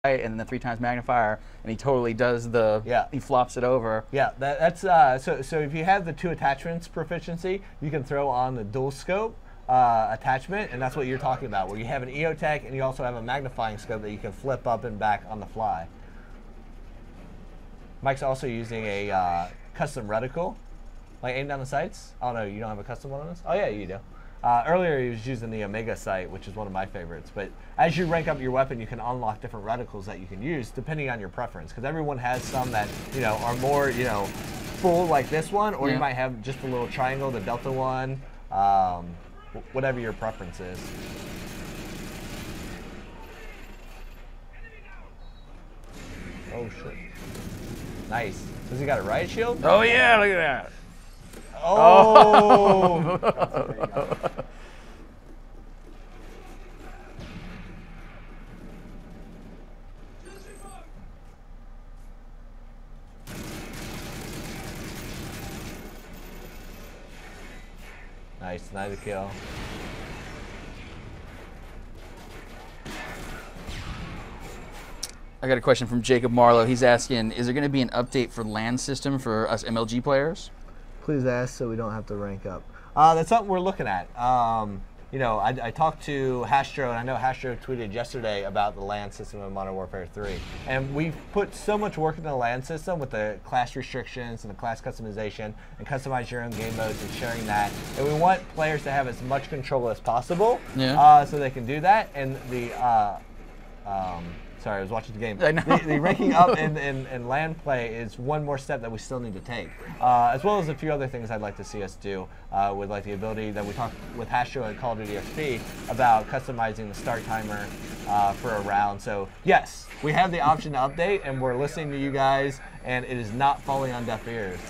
and the 3 times magnifier, and he totally does the, he flops it over. Yeah, that's so if you have the 2 attachments proficiency, you can throw on the dual scope attachment, and that's what you're talking about, where you have an EOTech and you also have a magnifying scope that you can flip up and back on the fly. Mike's also using a custom reticle, like aim down the sights. Oh no, you don't have a custom one on this? Oh yeah, you do. Earlier he was using the Omega sight, which is one of my favorites. But as you rank up your weapon, you can unlock different reticles that you can use depending on your preference. Because everyone has some that are more full like this one, or you might have just a little triangle, the Delta one, whatever your preference is. Oh shit! Nice. Has he got a riot shield? Oh yeah, look at that. Oh! Nice, nice kill. I got a question from Jacob Marlowe. He's asking, is there going to be an update for LAN system for us MLG players? Please ask so we don't have to rank up. That's something we're looking at. I talked to Hastro, and I know Hastro tweeted yesterday about the LAN system in Modern Warfare 3. And we've put so much work into the LAN system with the class restrictions and the class customization and customize your own game modes and sharing that. And we want players to have as much control as possible so they can do that. And the sorry, I was watching the game. The ranking up in LAN play is one more step that we still need to take, as well as a few other things I'd like to see us do with like the ability that we talked with Hastro and Call of Duty XP about customizing the start timer for a round. So yes, we have the option to update, and we're listening to you guys, and it is not falling on deaf ears.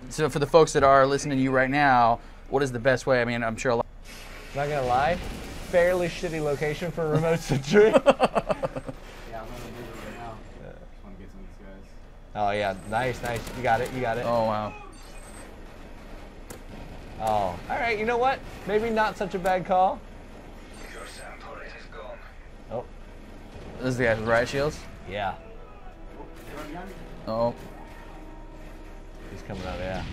So for the folks that are listening to you right now, what is the best way? I mean, I'm sure a lot. Not gonna lie, fairly shitty location for a remote sentry. Oh yeah, nice, nice. You got it, you got it. Oh wow. Oh, all right. You know what? Maybe not such a bad call. Your sample rate is gone. Oh. This is the guy with riot shields? Yeah. Oh. He's coming out, yeah.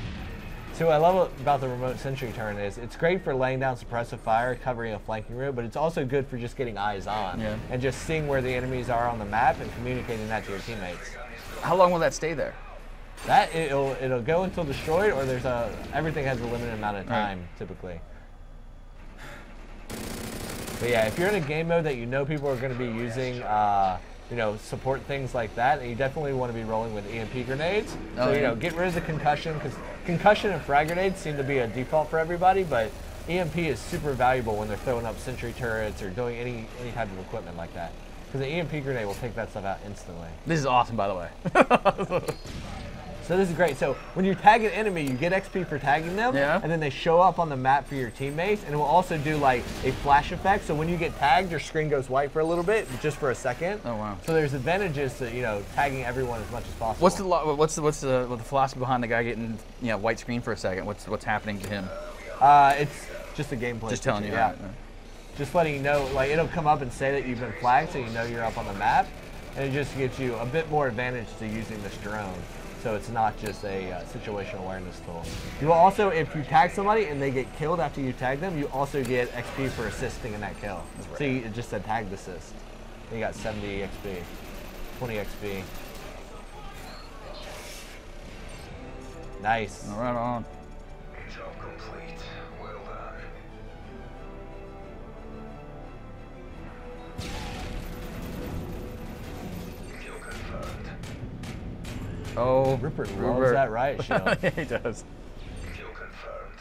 So what I love about the remote sentry turn is it's great for laying down suppressive fire, covering a flanking route, but it's also good for just getting eyes on and just seeing where the enemies are on the map and communicating that to your teammates. How long will that stay there? That it'll go until destroyed, or everything has a limited amount of time typically. But yeah, if you're in a game mode that you know people are going to be using, support things like that, and you definitely want to be rolling with EMP grenades. So get rid of the concussion, because concussion and frag grenades seem to be a default for everybody, but EMP is super valuable when they're throwing up sentry turrets or doing any type of equipment like that. Because the EMP grenade will take that stuff out instantly. This is awesome, by the way. So this is great. So when you tag an enemy, you get XP for tagging them, and then they show up on the map for your teammates, and it will also do like a flash effect. So when you get tagged, your screen goes white for a little bit, just for a second. Oh wow! So there's advantages to tagging everyone as much as possible. What's the philosophy behind the guy getting white screen for a second? What's happening to him? It's just a gameplay. Just telling you. Yeah. Just letting you know, like it'll come up and say that you've been flagged, so you know you're up on the map, and it just gives you a bit more advantage to using this drone. So it's not just a situational awareness tool. You will also, if you tag somebody and they get killed after you tag them, you also get XP for assisting in that kill. So it just said tagged assist. You got 70 XP, 20 XP. Nice. Right on. Job complete. Well done. Kill confirmed. Oh, Rupert loves that riot shield. Yeah, he does. Kill confirmed.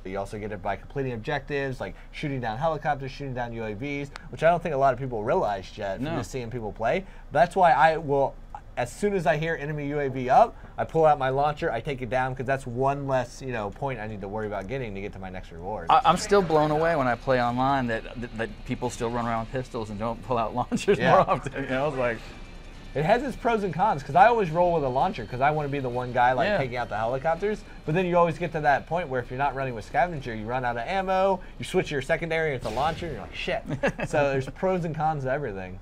You also get it by completing objectives, like shooting down helicopters, shooting down UAVs, which I don't think a lot of people realized yet from just seeing people play. That's why I will, as soon as I hear enemy UAV up, I pull out my launcher, I take it down, because that's one less point I need to worry about getting to get to my next reward. I'm still blown away when I play online that people still run around with pistols and don't pull out launchers more often. It's like. It has its pros and cons, because I always roll with a launcher because I want to be the one guy taking out the helicopters. But then you always get to that point where if you're not running with scavenger, you run out of ammo, you switch your secondary, it's a launcher, and you're like, shit. So there's pros and cons to everything.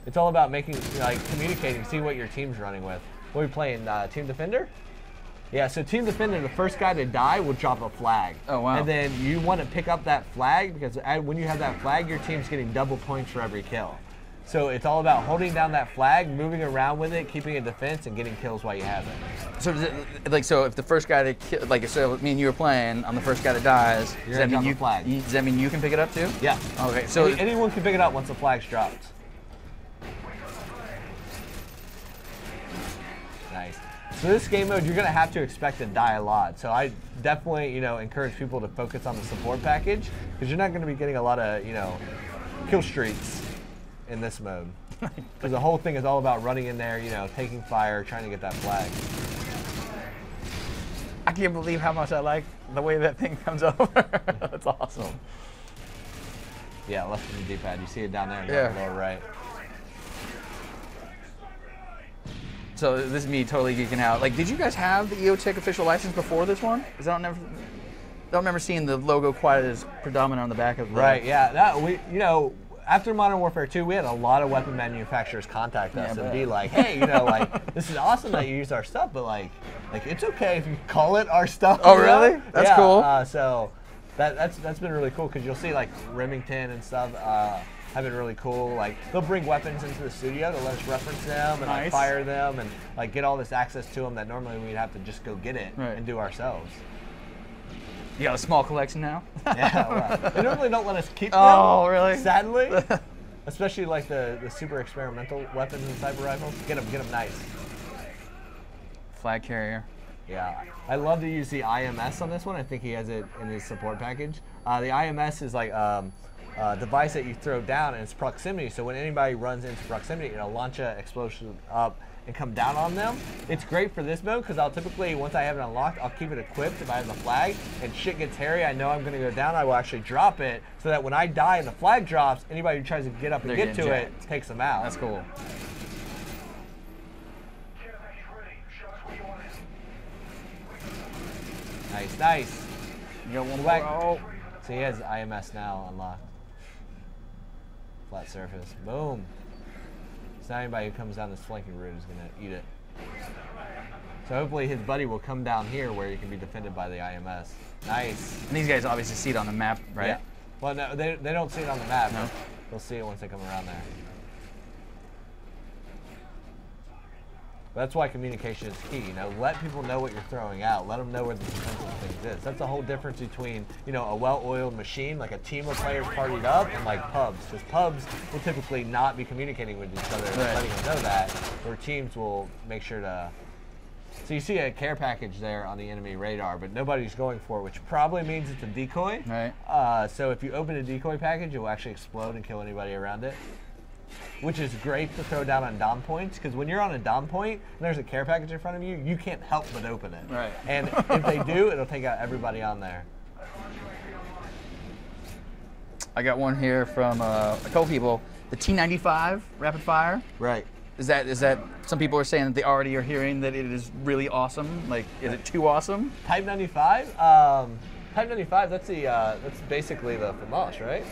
it's all about making, like, communicating, see what your team's running with. What are we playing, Team Defender? Yeah, so Team Defender, the first guy to die will drop a flag. Oh, wow. And then you want to pick up that flag because when you have that flag, your team's getting double points for every kill. So it's all about holding down that flag, moving around with it, keeping a defense, and getting kills while you have it. So, so if the first guy that so me and you were playing, I'm the first guy that dies. Does that mean you can pick it up too? Yeah. Okay. So anyone can pick it up once the flag's dropped. Nice. So this game mode, you're gonna have to expect to die a lot. So I definitely, encourage people to focus on the support package because you're not gonna be getting a lot of, kill streaks in this mode. Because the whole thing is all about running in there, taking fire, trying to get that flag. I can't believe how much I like the way that thing comes over. That's awesome. Yeah, left from the D-pad. You see it down there in Yeah. the lower right. So this is me totally geeking out. Like, did you guys have the EOTech official license before this one? Because I don't remember seeing the logo quite as predominant on the back of the. Right. Yeah. After Modern Warfare 2, we had a lot of weapon manufacturers contact us and be like, "Hey, this is awesome that you use our stuff, but like it's okay if you call it our stuff." Oh, really? That's cool. So that's been really cool because you'll see like Remington and stuff have been really cool. Like they'll bring weapons into the studio to let us reference them and like, fire them and like get all this access to them that normally we'd have to just go get it and do ourselves. You got a small collection now? Yeah, well, they normally don't let us keep them. Oh, really? Sadly. Especially like the super experimental weapons and sniper rifles. Get them nice. Flag carrier. Yeah. I love to use the IMS on this one. I think he has it in his support package. The IMS is like a device that you throw down and it's proximity. So when anybody runs into proximity, launch an explosion up and come down on them. It's great for this mode because I'll typically, once I have it unlocked, I'll keep it equipped if I have the flag and shit gets hairy, I know I'm going to go down, I will actually drop it so that when I die and the flag drops, anybody who tries to get up and get to it takes them out. That's cool. Nice. You got one back. Oh. So he has IMS now unlocked. Flat surface. Boom. So anybody who comes down this flanking route is going to eat it. So hopefully his buddy will come down here where he can be defended by the IMS. Nice. And these guys obviously see it on the map, right? Yeah. Well, no, they don't see it on the map. No. But they'll see it once they come around there. That's why communication is key. Let people know what you're throwing out. Let them know where the defensive things is. That's the whole difference between, a well-oiled machine, like a team of players partied up, and like pubs. Because pubs will typically not be communicating with each other and letting them know that. Where teams will make sure to. So you see a care package there on the enemy radar, but nobody's going for it, which probably means it's a decoy. Right. So if you open a decoy package, it will actually explode and kill anybody around it. Which is great to throw down on dom points, because when you're on a dom point and there's a care package in front of you, you can't help but open it. Right. And if they do, it'll take out everybody on there. I got one here from a couple people. The T95 rapid fire. Right. Is that some people are saying that they already are hearing that it is really awesome? Like, is it too awesome? Type 95. Type 95. That's basically the FAMAS, right?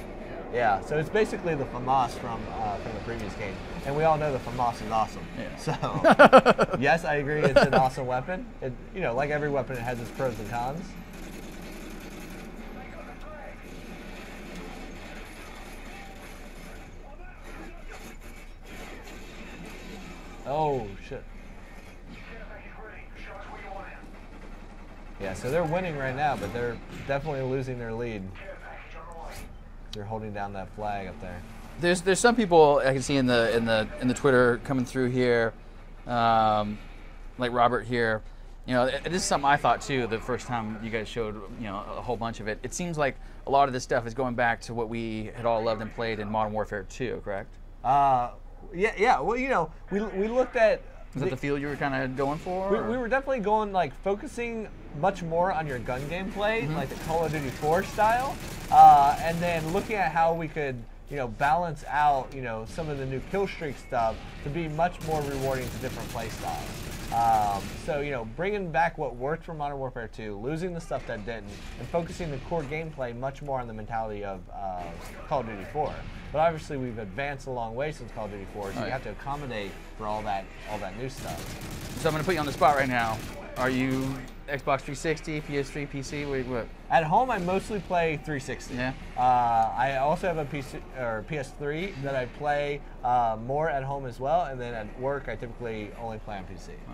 Yeah, so it's basically the FAMAS from the previous game. And we all know the FAMAS is awesome. Yeah. So, yes, I agree it's an awesome weapon. It, like every weapon, it has its pros and cons. Oh, shit. Yeah, so they're winning right now, but they're definitely losing their lead. They're holding down that flag up there. There's some people I can see in the Twitter coming through here, like Robert here. This is something I thought too the first time you guys showed a whole bunch of it. It seems like a lot of this stuff is going back to what we had all loved and played in Modern Warfare 2, correct? Yeah. Well, we looked at. Was that the field you were kind of going for? We were definitely going focusing much more on your gun gameplay, like the Call of Duty 4 style, and then looking at how we could, balance out, some of the new kill streak stuff to be much more rewarding to different play styles. So, you know, bringing back what worked for Modern Warfare 2, losing the stuff that didn't, and focusing the core gameplay much more on the mentality of Call of Duty 4. But obviously, we've advanced a long way since Call of Duty 4, so you have to accommodate for all that new stuff. So I'm going to put you on the spot right now. Are you Xbox 360, PS3, PC? What? At home, I mostly play 360. Yeah. I also have a PC or PS3 that I play more at home as well, and then at work, I typically only play on PC. Oh.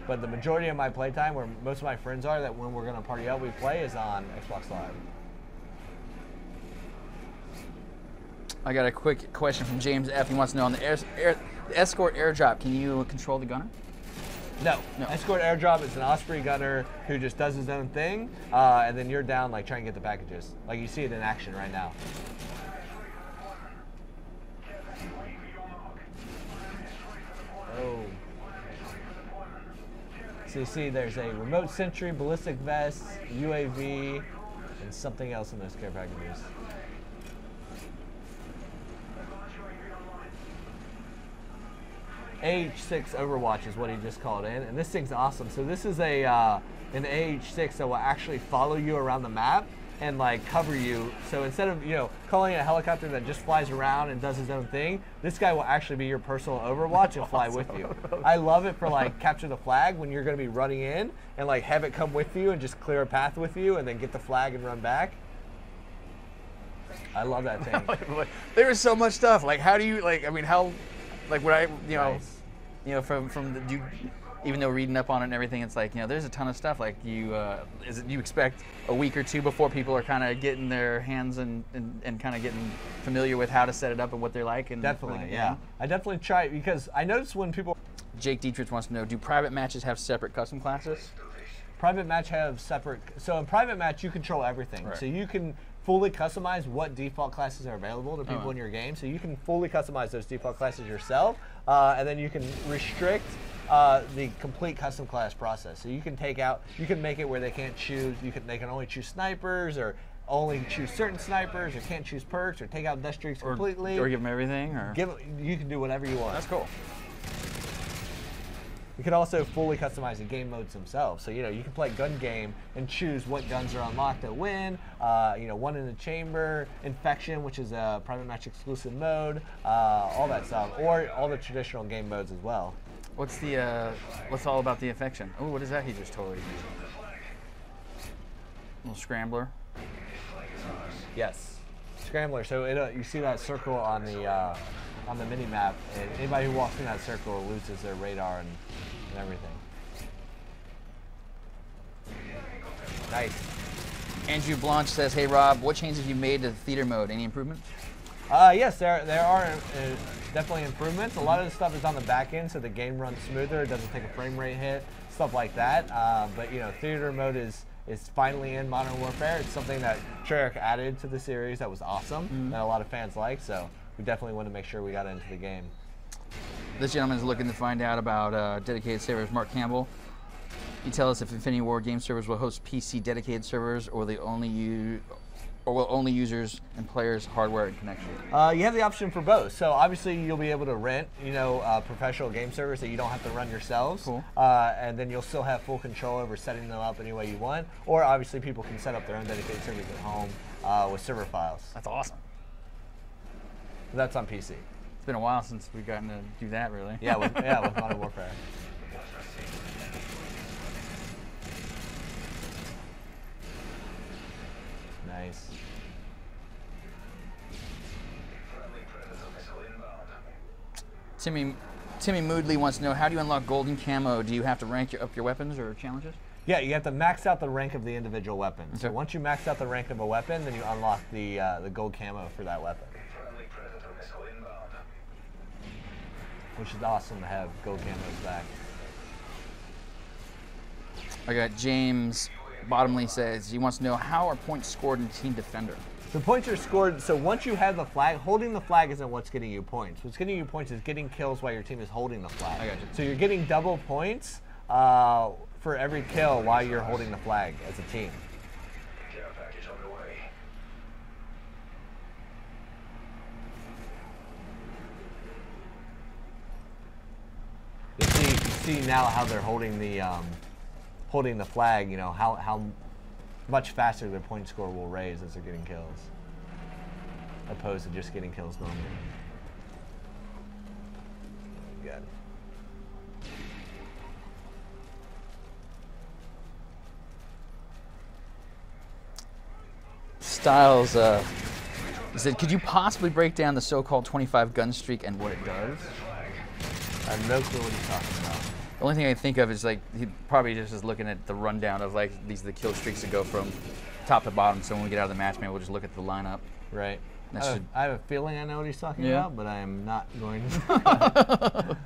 But the majority of my playtime, where most of my friends are, that when we're going to party out, we play, is on Xbox Live. I got a quick question from James F. He wants to know on the escort airdrop, can you control the gunner? No. No. Escort airdrop is an Osprey gunner who just does his own thing, and then you're down like trying to get the packages. Like you see it in action right now. Oh. So you see there's a remote sentry, ballistic vest, UAV, and something else in those care packages. AH6 Overwatch is what he just called in, and this thing's awesome. So this is a an AH6 that will actually follow you around the map and like cover you. So instead of calling a helicopter that just flies around and does his own thing, this guy will actually be your personal Overwatch and fly with you. I love it for like capture the flag when you're going to be running in and like have it come with you and just clear a path with you and then get the flag and run back. I love that thing. There is so much stuff. Like, how do you how? Like what I, Nice. from the, even though reading up on it and everything, it's like, there's a ton of stuff. Like you expect a week or two before people are kind of getting their hands and kind of getting familiar with how to set it up and what they're like. And Definitely, yeah. I definitely try it because I notice when people. Jake Dietrich wants to know, do private matches have separate custom classes? Private match have separate. So in private match, you control everything. Right. So you can fully customize what default classes are available to people in your game. So you can fully customize those default classes yourself, and then you can restrict the complete custom class process. So you can make it where they can't choose. They can only choose snipers, or only choose certain snipers, or can't choose perks, or take out death streaks completely, or give them everything, or you can do whatever you want. That's cool. You can also fully customize the game modes themselves. So, you can play gun game and choose what guns are unlocked to win. One in the chamber, infection, which is a private match exclusive mode, all that stuff, or all the traditional game modes as well. What's all about the infection? Oh, what is that he just totally did? Little scrambler. Yes, scrambler. So you see that circle on the mini map, and anybody who walks in that circle loses their radar and everything. Nice. Andrew Blanche says, "Hey Rob, what changes have you made to the theater mode? Any improvements?" Yes, there are definitely improvements. A lot of the stuff is on the back end, so the game runs smoother. It doesn't take a frame rate hit, stuff like that. But theater mode is finally in Modern Warfare. It's something that Treyarch added to the series that was awesome, that a lot of fans like. So we definitely want to make sure we got into the game. This gentleman is looking to find out about dedicated servers. Mark Campbell, you tell us if Infinity Ward game servers will host PC dedicated servers, or will only users and players hardware and connection? You have the option for both. So obviously you'll be able to rent, professional game servers that you don't have to run yourselves. Cool. And then you'll still have full control over setting them up any way you want. Or obviously people can set up their own dedicated servers at home with server files. That's awesome. That's on PC. It's been a while since we've gotten to do that, really. Yeah, with Modern Warfare. Nice. Timmy Moodley wants to know, how do you unlock golden camo? Do you have to rank up your weapons or challenges? Yeah, you have to max out the rank of the individual weapon. Okay. So once you max out the rank of a weapon, then you unlock the gold camo for that weapon. Which is awesome to have gold camos back. I got James Bottomley says he wants to know, how are points scored in Team Defender? The points are scored, so once you have the flag, holding the flag isn't what's getting you points. What's getting you points is getting kills while your team is holding the flag. I got you. So you're getting double points for every kill while you're holding the flag as a team. Care package on the way. You see now how they're holding the flag. You know how much faster their point score will raise as they're getting kills, opposed to just getting kills normally. Good. Styles said, could you possibly break down the so-called 25 gun streak and what it does? I have no clue what he's talking about. The only thing I can think of is like he probably just is looking at the rundown of like these are the kill streaks that go from top to bottom. So when we get out of the match, maybe we'll just look at the lineup. Right. That I have a feeling I know what he's talking Yeah. about, but I am not going to.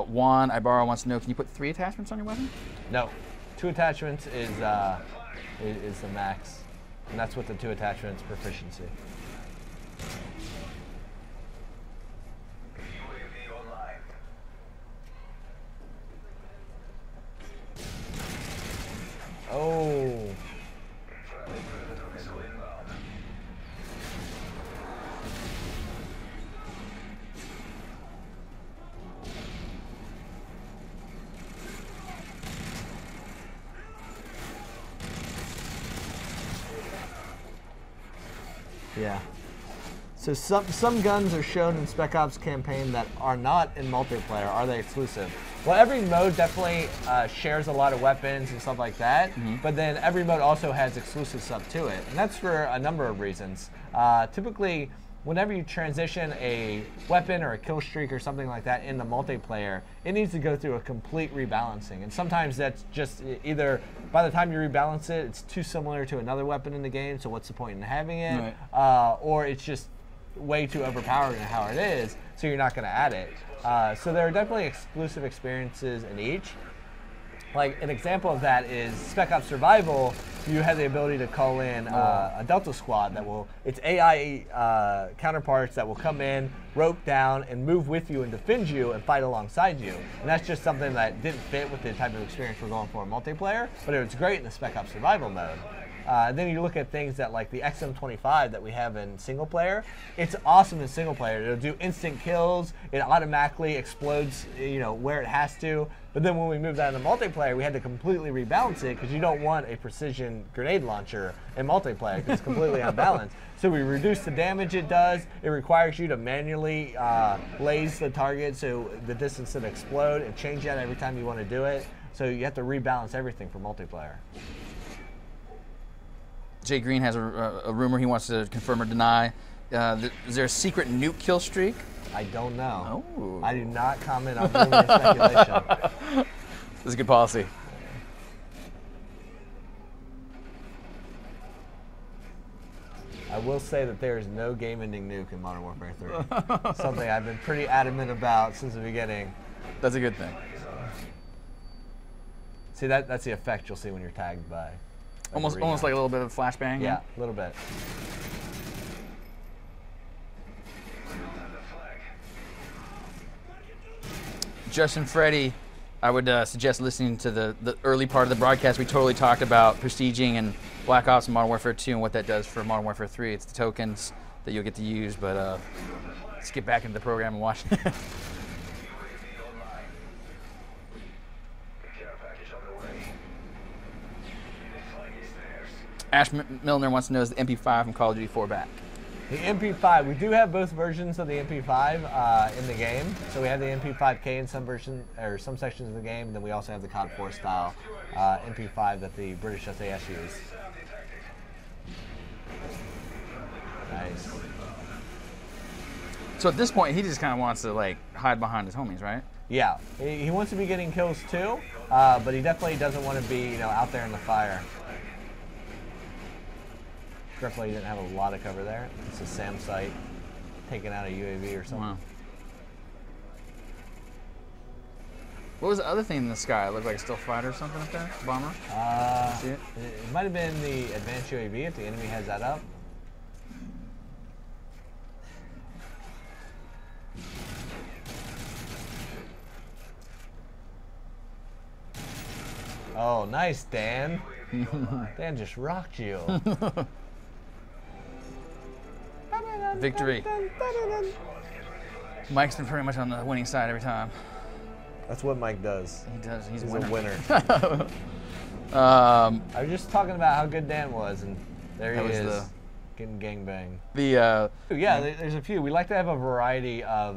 Juan Ibarra wants to know, can you put 3 attachments on your weapon? No. 2 attachments is the max. And that's with the 2 attachments proficiency. UAV online. Oh. Friendly Predator missile inbound. Yeah. So some guns are shown in Spec Ops campaign that are not in multiplayer. Are they exclusive? Well, every mode definitely shares a lot of weapons and stuff like that, but then every mode also has exclusive stuff to it, and that's for a number of reasons. Typically, whenever you transition a weapon or a kill streak or something like that into multiplayer, it needs to go through a complete rebalancing. And sometimes that's just either by the time you rebalance it, it's too similar to another weapon in the game, so what's the point in having it? Right. Or it's just way too overpowered in how it is, so you're not going to add it. So there are definitely exclusive experiences in each. Like an example of that is Spec Ops Survival. You have the ability to call in a Delta Squad that will, it's AI counterparts that will come in, rope down, and move with you and defend you and fight alongside you. And that's just something that didn't fit with the type of experience we're going for in multiplayer, but it was great in the Spec Ops Survival mode. Then you look at things that like the XM25 that we have in single player. It's awesome in single player. It'll do instant kills. It automatically explodes, you know, where it has to. But then when we moved that into multiplayer, we had to completely rebalance it because you don't want a precision grenade launcher in multiplayer because it's completely unbalanced. So we reduced the damage it does. It requires you to manually laze the target so the distance to explode and change that every time you want to do it. So you have to rebalance everything for multiplayer. Jay Green has a rumor he wants to confirm or deny. Is there a secret nuke kill streak? I don't know. Oh. I do not comment on rumor speculation. This is a good policy. I will say that there is no game-ending nuke in Modern Warfare 3. Something I've been pretty adamant about since the beginning. That's a good thing. See, that's the effect you'll see when you're tagged by. Almost like a little bit of flashbang. Yeah, a little bit. Justin Freddy, I would suggest listening to the early part of the broadcast. We totally talked about prestiging and Black Ops and Modern Warfare 2 and what that does for Modern Warfare 3. It's the tokens that you'll get to use, but let's get back into the program and watch it. Ash Milner wants to know, is the MP5 from Call of Duty 4 back? The MP5, we do have both versions of the MP5 in the game. So we have the MP5K in some version or some sections of the game, and then we also have the COD 4 style MP5 that the British SAS use. Nice. So at this point, he just kind of wants to like hide behind his homies, right? Yeah, he wants to be getting kills too, but he definitely doesn't want to be, out there in the fire. Carefully, he didn't have a lot of cover there. It's a SAM site taking out a UAV or something. Wow. What was the other thing in the sky? It looked like a stealth fighter or something like that? Bomber? See it? It might have been the advanced UAV if the enemy has that up. Oh, nice, Dan. Dan just rocked you. Victory. Mike's been pretty much on the winning side every time. That's what Mike does. He does. He's He's a a winner. I I was just talking about how good Dan was, and there he That was is, getting gangbanged. The Yeah, there's a few. We like to have a variety of,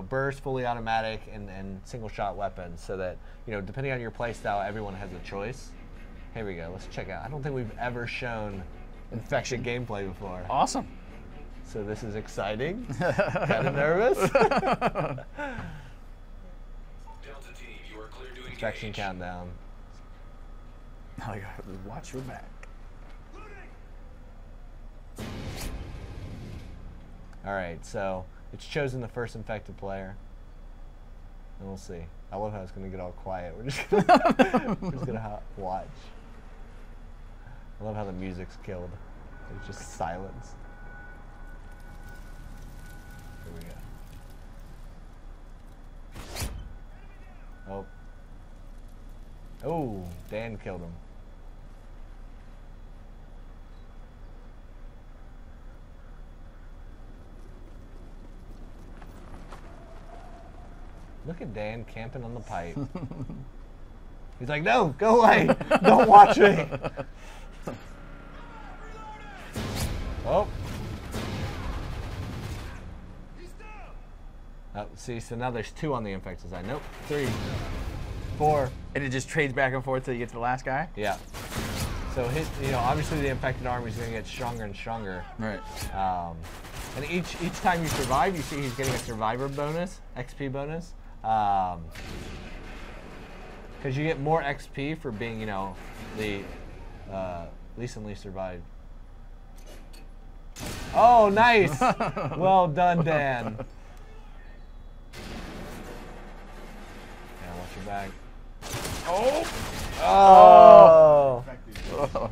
burst, fully automatic, and single shot weapons, so that, depending on your play style, everyone has a choice. Here we go. Let's check out. I don't think we've ever shown infection gameplay before. awesome. So this is exciting. Kind of nervous. Delta team, you are clear to engage. Infection countdown. Oh, you gotta watch your back. All right, so it's chosen the first infected player, and we'll see. I love how it's going to get all quiet. We're just gonna watch. I love how the music's killed. It's just silence. Here we go. Oh. Oh, Dan killed him. Look at Dan camping on the pipe. He's like, no, go away. Don't watch me. Oh. Oh, see, so now there's 2 on the infected side. Nope, 3, 4. And it just trades back and forth till you get to the last guy? Yeah. So obviously the infected army is going to get stronger and stronger. Right. And each time you survive, you see he's getting a survivor bonus, XP bonus. Because you get more XP for being, the recently survived. Oh, nice! Well done, Dan. Yeah, watch your back. Oh! Oh! Oh. So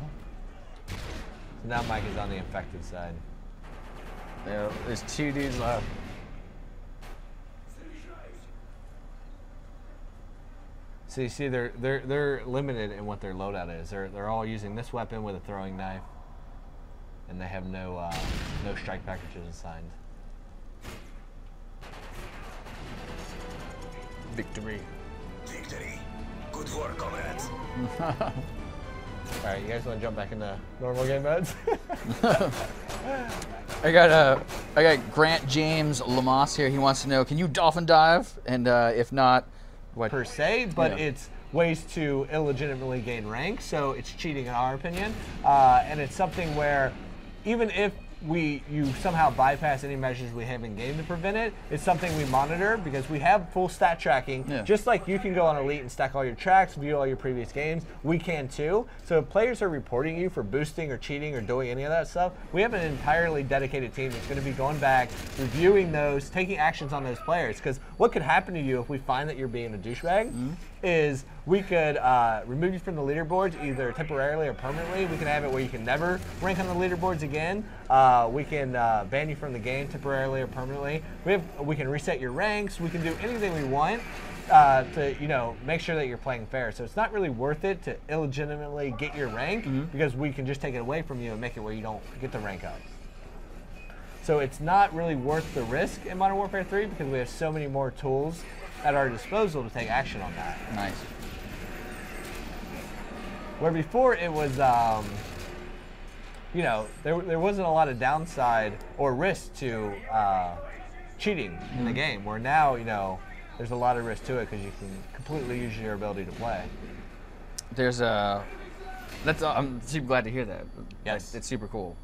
now Mike is on the infected side. Yeah, there's 2 dudes left. So you see, they're limited in what their loadout is. They're all using this weapon with a throwing knife, and they have no strike packages assigned. Victory. Victory. Good work, comrades. All right, you guys want to jump back into normal game modes? I got Grant James Lamas here. He wants to know, can you dolphin dive? And if not, what? Per se, but Yeah. it's ways to illegitimately gain rank, so it's cheating in our opinion. And it's something where even if you somehow bypass any measures we have in game to prevent it, it's something we monitor because we have full stat tracking. Yeah. Just like you can go on Elite and stack all your tracks, view all your previous games, we can too. So if players are reporting you for boosting or cheating or doing any of that stuff, we have an entirely dedicated team that's going to be going back, reviewing those, taking actions on those players. Because what could happen to you if we find that you're being a douchebag is we could remove you from the leaderboards either temporarily or permanently. We can have it where you can never rank on the leaderboards again. We can ban you from the game temporarily or permanently. We can reset your ranks. We can do anything we want to make sure that you're playing fair. So it's not really worth it to illegitimately get your rank because we can just take it away from you and make it where you don't get the rank up. So it's not really worth the risk in Modern Warfare 3 because we have so many more tools at our disposal to take action on that. Nice. Where before it was, there wasn't a lot of downside or risk to cheating in the game. Where now, there's a lot of risk to it because you can completely use your ability to play. There's I'm super glad to hear that. Yes. It's super cool.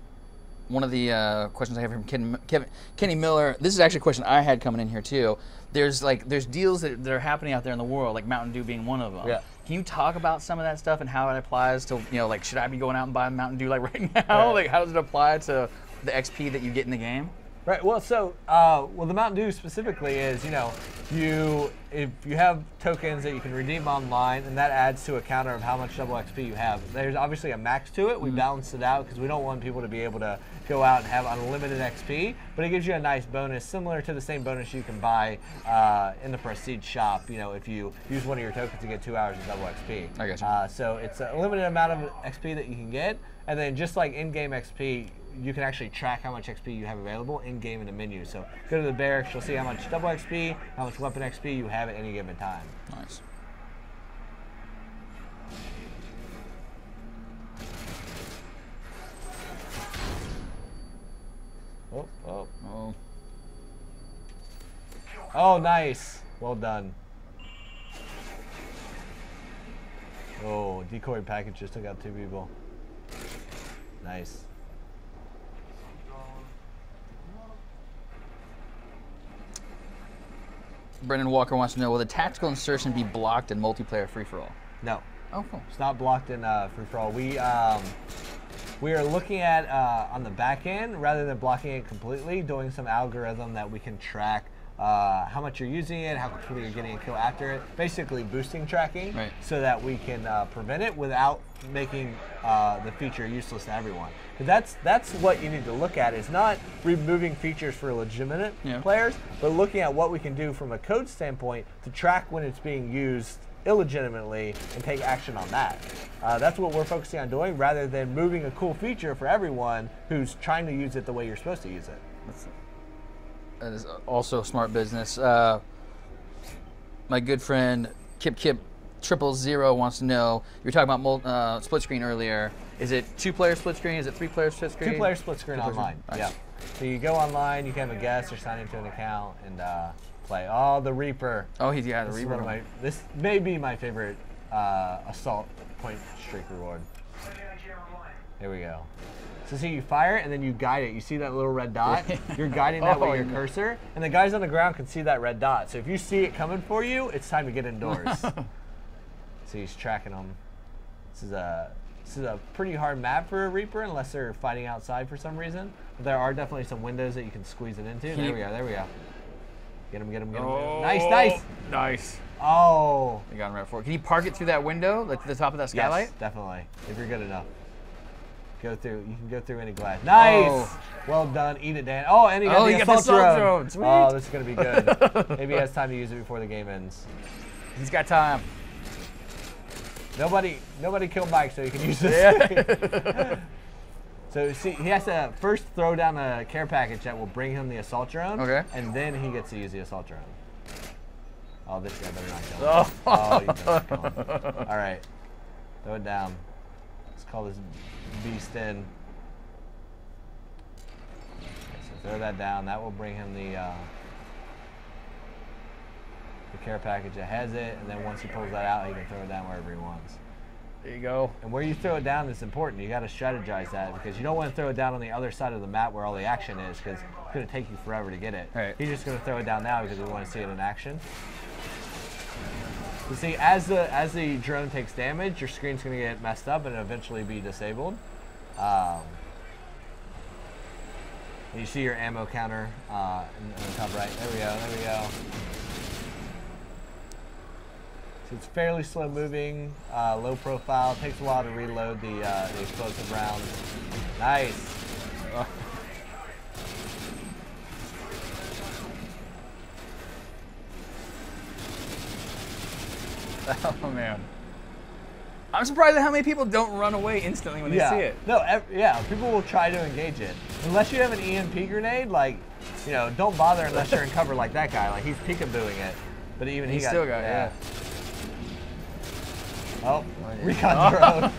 One of the questions I have from Kenny Miller, this is actually a question I had coming in here too. There's deals that are happening out there in the world, like Mountain Dew being one of them. Yeah. Can you talk about some of that stuff and how it applies to, should I be going out and buying Mountain Dew right now? Right. Like, how does it apply to the XP that you get in the game? Right. Well, so the Mountain Dew specifically is, if you have tokens that you can redeem online, and that adds to a counter of how much double XP you have. There's obviously a max to it. We balanced it out because we don't want people to be able to go out and have unlimited XP, but it gives you a nice bonus similar to the same bonus you can buy in the Prestige shop. If you use one of your tokens to get 2 hours of double XP. I got you. So it's a limited amount of XP that you can get, and then just like in-game XP, you can actually track how much XP you have available in game in the menu. So go to the barracks, you'll see how much double XP, how much weapon XP you have at any given time. Nice. Oh, oh. Oh. Oh, nice. Well done. Oh, decoy package just took out 2 people. Nice. Brendan Walker wants to know, will the tactical insertion be blocked in multiplayer free-for-all? No. Oh, cool. It's not blocked in free-for-all. We are looking at, on the back end, rather than blocking it completely, doing some algorithm that we can track how much you're using it, how quickly you're getting a kill after it, basically boosting tracking, right, so that we can prevent it without making the feature useless to everyone. Because that's what you need to look at, is not removing features for legitimate players, but looking at what we can do from a code standpoint to track when it's being used illegitimately and take action on that. That's what we're focusing on doing, rather than moving a cool feature for everyone who's trying to use it the way you're supposed to use it. That is also smart business. My good friend Kip 000 wants to know, you were talking about split screen earlier. Is it 2-player split screen? Is it 3-player split screen? 2-player split screen online. Nice. Yeah. So you go online, you can have a guest or sign into an account and play. Oh, the Reaper. Oh, the Reaper. This may be my favorite assault point streak reward. Here we go. So see, you fire it and then you guide it. You see that little red dot? You're guiding that with your cursor, and the guys on the ground can see that red dot. So if you see it coming for you, it's time to get indoors. So he's tracking them. This is a pretty hard map for a Reaper unless they're fighting outside for some reason. But there are definitely some windows that you can squeeze it into. There we go. There we go. Get him. Get him. Get him. Oh, Nice. Nice. Oh. I got him right for it. Can you park it through that window, like to the top of that skylight? Yes, definitely. If you're good enough. Go through. You can go through any glass. Nice. Oh. Well done. Eat it, Dan. Oh, and he got the assault drone. Sweet. Oh, this is gonna be good. Maybe he has time to use it before the game ends. He's got time. Nobody killed Mike, so he can use this. So see, he has to first throw down a care package that will bring him the assault drone. Okay. And then he gets to use the assault drone. Oh, this guy better not kill him. Oh, you better not kill him. All right. Throw it down. Let's call this beast in. Okay, so throw that down. That will bring him the care package that has it, and then once he pulls that out, he can throw it down wherever he wants. There you go. And where you throw it down is important. You got to strategize that, because you don't want to throw it down on the other side of the map where all the action is, because it's going to take you forever to get it. Right. He's just going to throw it down now because we want to see it in action. You see, as the drone takes damage, your screen's going to get messed up and eventually be disabled. You see your ammo counter in the top right. There we go. There we go. It's fairly slow moving, low profile. It takes a while to reload the explosive rounds. Nice. Oh man. I'm surprised at how many people don't run away instantly when they see it. No, people will try to engage it. Unless you have an EMP grenade, like, you know, don't bother unless you're in cover like that guy. Like, he's peekabooing it. But even he still got it, yeah. Oh, recon drone.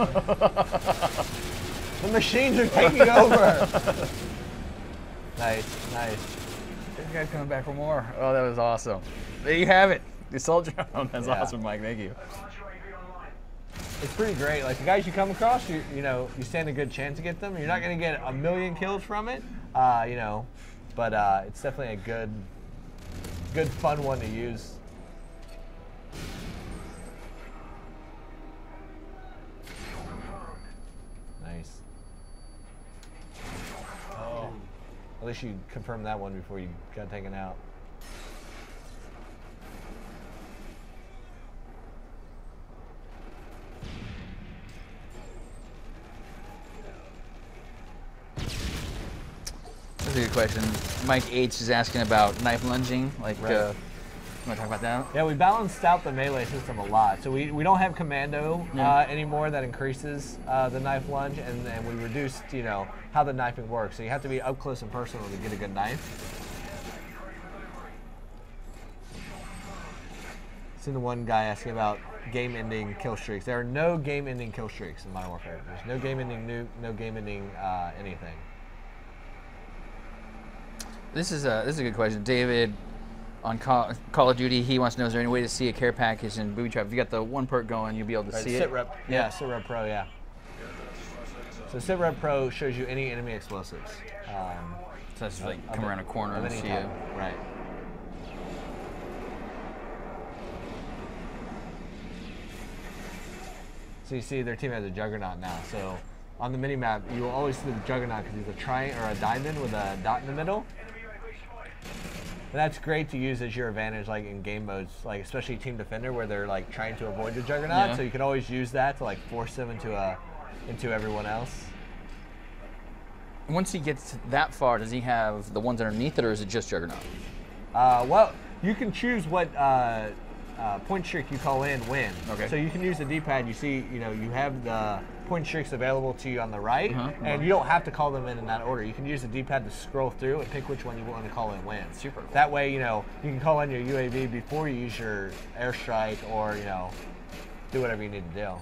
The machines are taking over. Nice, nice. This guy's coming back for more. Oh, that was awesome. There you have it. The assault drone. That's awesome, Mike. Thank you. It's pretty great. Like, the guys you come across, you stand a good chance to get them. You're not going to get a million kills from it, you know, but it's definitely a good, fun one to use. Nice. Oh. At least you confirmed that one before you got taken out. That's a good question. Mike H is asking about knife lunging. Like, right. You want to talk about that? Yeah, we balanced out the melee system a lot. So we don't have commando anymore that increases the knife lunge, and we reduced, you know, how the knifing works. So you have to be up close and personal to get a good knife. Seen the one guy asking about game-ending kill streaks. There are no game-ending kill streaks in Modern Warfare. There's no game-ending nuke, no game-ending anything. This is a good question, David. On Call of Duty, he wants to know: is there any way to see a care package in Booby Trap? If you got the one perk going, you'll be able to see Sit it. Rep, yeah, Sit Rep Pro, yeah. So Sit Rep Pro shows you any enemy explosives. So that's just like come around a corner and see type. you. Right. So you see their team has a Juggernaut now. So on the mini map, you will always see the Juggernaut because he's a triangle or a diamond with a dot in the middle. And that's great to use as your advantage, like in game modes, like especially Team Defender, where they're like trying to avoid the Juggernaut. Yeah. So you can always use that to like force them into everyone else. Once he gets that far, does he have the ones underneath it, or is it just Juggernaut? Well, you can choose what point streak you call in when. Okay. So you can use the D-pad. You see, you know, you have the point streaks available to you on the right, and you don't have to call them in that order. You can use the D-pad to scroll through and pick which one you want to call in when. Super cool. That way, you know, you can call in your UAV before you use your airstrike, or you know, do whatever you need to do.